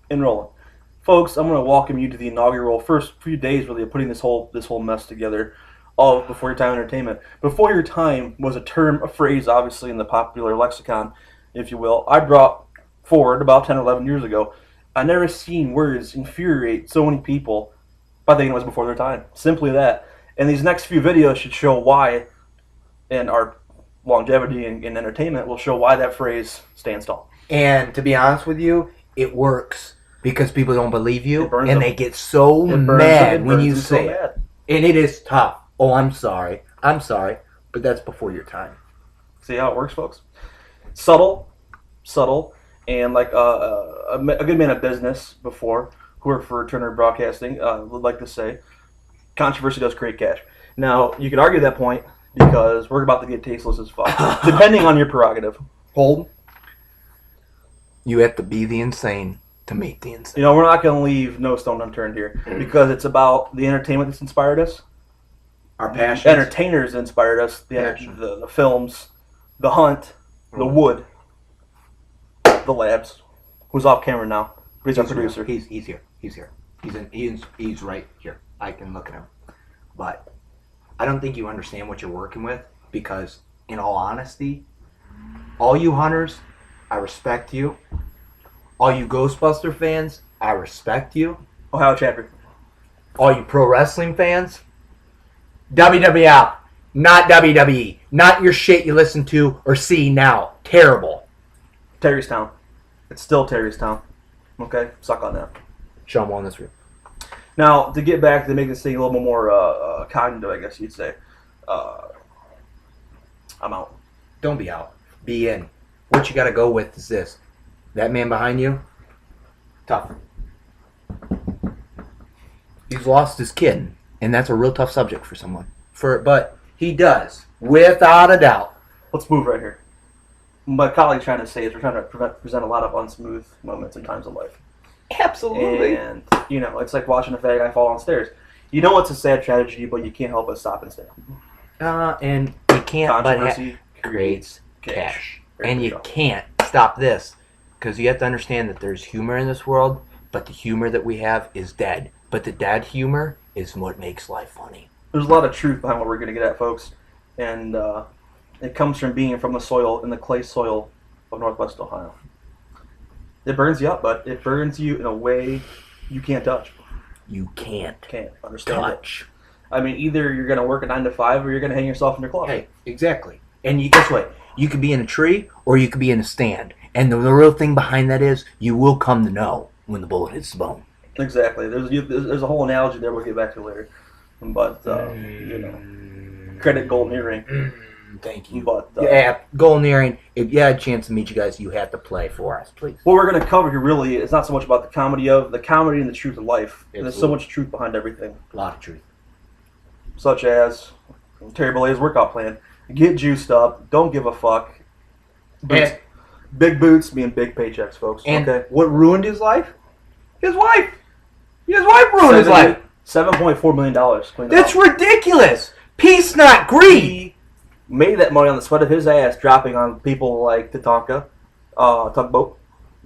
and rolling. Folks, I'm going to welcome you to the inaugural first few days really of putting this whole mess together of Before Your Time Entertainment. Before Your Time was a term, a phrase, obviously in the popular lexicon, if you will. I brought forward about 10 or 11 years ago. I never seen words infuriate so many people by thinking it was before their time. Simply that. And these next few videos should show why, and our longevity in entertainment will show why that phrase stands tall. And to be honest with you, it works because people don't believe you, and them. they get so mad when you say it. And it is tough. Oh, I'm sorry, but that's before your time. See how it works, folks? Subtle, and like a good man of business before, who worked for Turner Broadcasting, would like to say, controversy does create cash. Now, you could argue that point because we're about to get tasteless as fuck, depending on your prerogative. Hold. You have to be the insane to make the insane. You know, we're not going to leave no stone unturned here because it's about the entertainment that's inspired us. Our passions. Entertainers inspired us. The films, the hunt, the wood, the labs. Who's off camera now? He's our producer. He's here. He's here. He's right here. I can look at him. But I don't think you understand what you're working with because, in all honesty, all you hunters, I respect you. All you Ghostbuster fans, I respect you. Ohio chapter. All you pro wrestling fans, WWF, not WWE. Not your shit you listen to or see now. Terrible. Terrystown. It's still Terrystown. Okay? Suck on that. Show them on this room. Now, to get back to make this thing a little more cognitive, I guess you'd say, I'm out. Don't be out. Be in. What you got to go with is this. That man behind you, tough. He's lost his kid, and that's a real tough subject for someone. But he does, without a doubt. Let's move right here. My colleague's trying to say is we're trying to present a lot of unsmooth moments and times of life. Absolutely. And, you know, it's like watching a fat guy fall on stairs. You know it's a sad tragedy, but you can't help but stop and stare. And you can't but creates cash. And you can't stop this. Because you have to understand that there's humor in this world, but the humor that we have is dead. But the dead humor is what makes life funny. There's a lot of truth behind what we're going to get at, folks. And it comes from being from the soil, in the clay soil of Northwest Ohio. It burns you up, but it burns you in a way you can't touch. You can't understand touch. I mean, either you're going to work a 9 to 5 or you're going to hang yourself in your closet. Hey, exactly. And guess what? You could be in a tree or you could be in a stand. And the real thing behind that is you will come to know when the bullet hits the bone. Exactly. There's a whole analogy there we'll get back to later. But, you know, credit Golden Earring. Thank you. But, yeah, Golden Earring, if you had a chance to meet you guys, you have to play for us, please. What we're going to cover here really is not so much about the comedy and the truth of life. There's so much truth behind everything. A lot of truth. Such as Terry Bollea's workout plan. Get juiced up. Don't give a fuck. Big boots mean big paychecks, folks. And what ruined his life? His wife. His wife ruined his life. $7.4 million. That's ridiculous. Peace, not greed. He made that money on the sweat of his ass, dropping on people like Tatanka, Tugboat.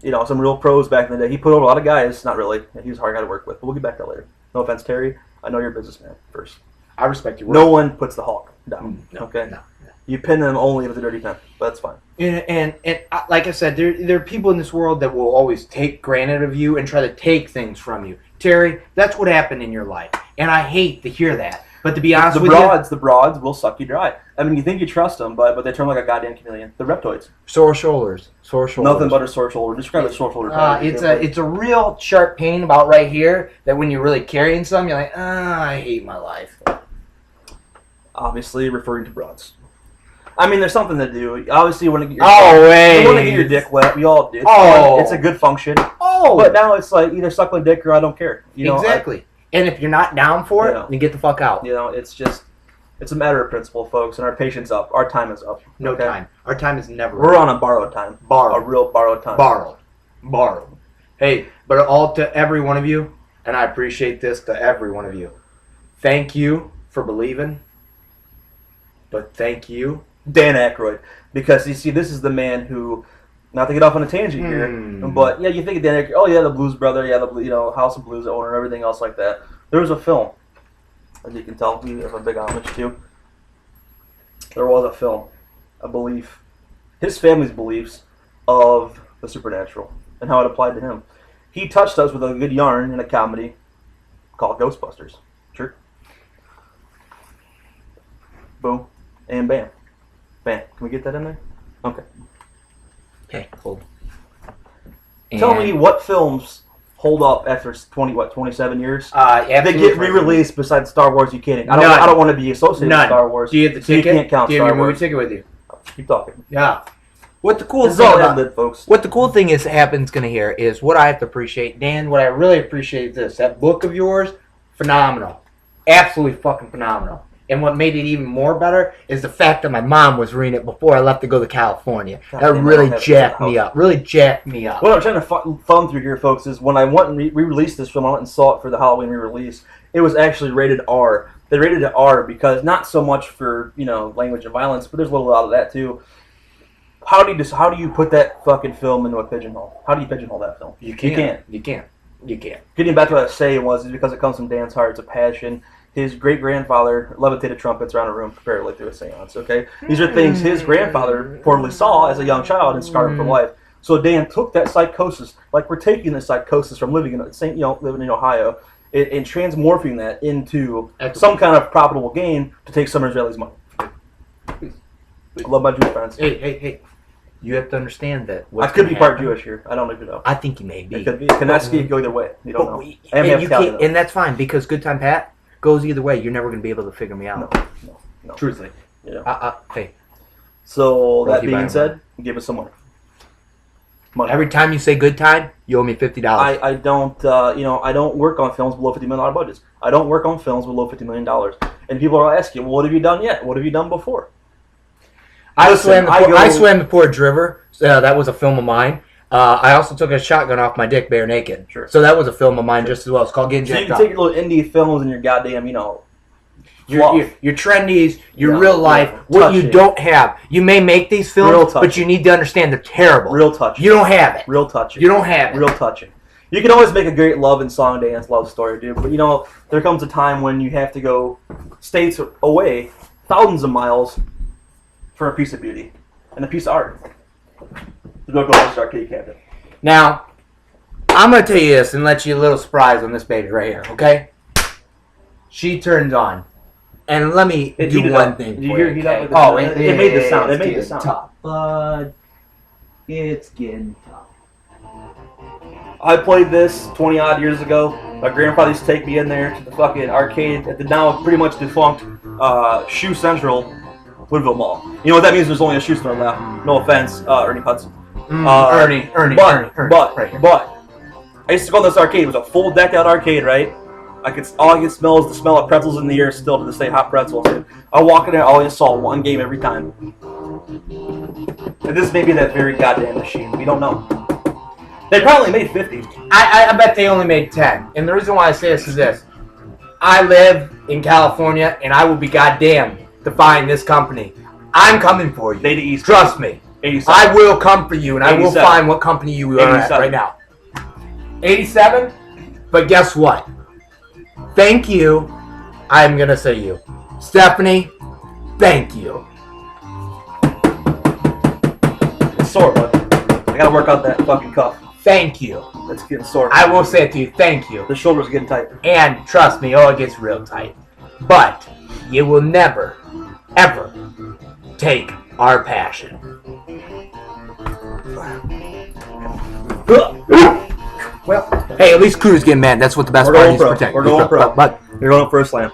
You know, some real pros back in the day. He put over a lot of guys. Not really. He was a hard guy to work with. But we'll get back to that later. No offense, Terry. I know you're a businessman first. I respect your work. No one puts the Hulk down. No, okay? No. You pin them only with a dirty pen. But that's fine. And like I said, there are people in this world that will always take granted of you and try to take things from you. Terry, that's what happened in your life. And I hate to hear that. But to be honest with you... The broads will suck you dry. I mean, you think you trust them, but they turn like a goddamn chameleon. The reptoids. Sore shoulders. Nothing but a sore shoulder. Describe a sore shoulder. It's a real sharp pain about right here that when you're really carrying something, you're like, I hate my life. Obviously referring to broads. I mean, there's something to do. Obviously, you want to get your you want to get your dick wet. We all do. It's a good function. But now it's like either suck my dick or I don't care. Exactly. And if you're not down for it, then get the fuck out. You know, it's a matter of principle, folks, and our patience up. Our time is up. No time. Our time is never. We're on a borrowed time. A real borrowed time. Borrowed. Hey, but all to every one of you, and I appreciate this to every one of you. Thank you for believing. But thank you, Dan Aykroyd, because you see, this is the man who Not to get off on a tangent here, but yeah, you think of Dan Aykroyd, oh yeah, the Blues Brother, yeah, the House of Blues owner, everything else like that. There was a film, as you can tell, we have a big homage to. There was a film, a belief, his family's beliefs of the supernatural and how it applied to him. He touched us with a good yarn in a comedy called Ghostbusters. Sure. Boom. And bam. Bam. Can we get that in there? Okay. Okay, cool. Tell me what films hold up after 27 years? They get re-released besides Star Wars. You can't. I don't want to be associated with Star Wars. Do you have the ticket? So you can't count Do you have Star your movie Wars. ticket with you? Keep talking. Yeah. What the cool This is thing all about ad-lib, folks. What the cool thing is happens gonna hear is what I have to appreciate, Dan. What I really appreciate is this: that book of yours, phenomenal, absolutely fucking phenomenal. And what made it even more better is the fact that my mom was reading it before I left to go to California. That really jacked me up. Really jacked me up. What I'm trying to thumb through here, folks, is when I went and re-released this film, I went and saw it for the Halloween re-release. It was actually rated R. They rated it R because not so much for language and violence, but there's a little out of that too. How do you put that fucking film into a pigeonhole? How do you pigeonhole that film? You can't. Getting back to what I was saying is because it comes from Dan's heart, it's a passion. His great-grandfather levitated trumpets around a room preparatory to a seance, okay? These are things his grandfather reportedly saw as a young child and scarred him for life. So Dan took that psychosis, like we're taking the psychosis from living in Ohio, and transmorphing that into some kind of profitable gain to take some of Israeli's money. Please. I love my Jewish friends. Hey. You have to understand that. I could be part Jewish here. I don't even know. I think you may be. It could be. Kanetsky go either way. You don't know. And that's fine because Good Time Pat goes either way. You're never going to be able to figure me out. No. Truthfully. Yeah. Hey. So that being said, give us some money. Every time you say good time, you owe me $50. I don't. I don't work on films below $50 million budgets. I don't work on films below $50 million. And people are asking, well, what have you done yet? What have you done before? I swam the Portage River. That was a film of mine. I also took a shotgun off my dick bare naked. Sure. So that was a film of mine just as well. It's called Getting Jacked Up. So you can take your little indie films and your goddamn, your trendies, your real life, what you don't have. You may make these films, but you need to understand they're terrible. Real touching. You don't have it. Real touching. You don't have it. Real touching. You can always make a great love and song dance love story, dude. But there comes a time when you have to go states away, thousands of miles, for a piece of beauty and a piece of art. Don't go to this arcade cabinet. Now, I'm going to tell you this and let you a little surprise on this baby right here, okay? She turns on. And let me do one thing. Did you hear it? Oh, it made the sound. It made the sound. Tough, bud. It's getting tough. I played this 20 odd years ago. My grandfather used to take me in there to the fucking arcade at the now pretty much defunct Shoe Central Woodville Mall. You know what that means? There's only a shoe store left. No offense, Ernie Hudson. Ernie. But I used to go to this arcade. It was a full decked out arcade, right? All I could smell is the smell of pretzels in the air still to this day, hot pretzels. I walk in there, I always saw one game every time. And this may be that very goddamn machine. We don't know. They probably made 50. I bet they only made 10. And the reason why I say this is this. I live in California, and I will be goddamned to find this company. I'm coming for you. Trust me. 87. I will come for you, and I will find what company you are at right now. 87? But guess what? Thank you. I'm going to say you. Stephanie, thank you. It's sore, bud. I got to work out that fucking cuff. Thank you. It's getting sore. I will say it to you. Thank you. The shoulder's getting tight. And trust me, it gets real tight. But you will never, ever take our passion. Well, hey, at least Crew's getting mad. That's what the best part is. Protect. We're going pro. You're going up for a slam.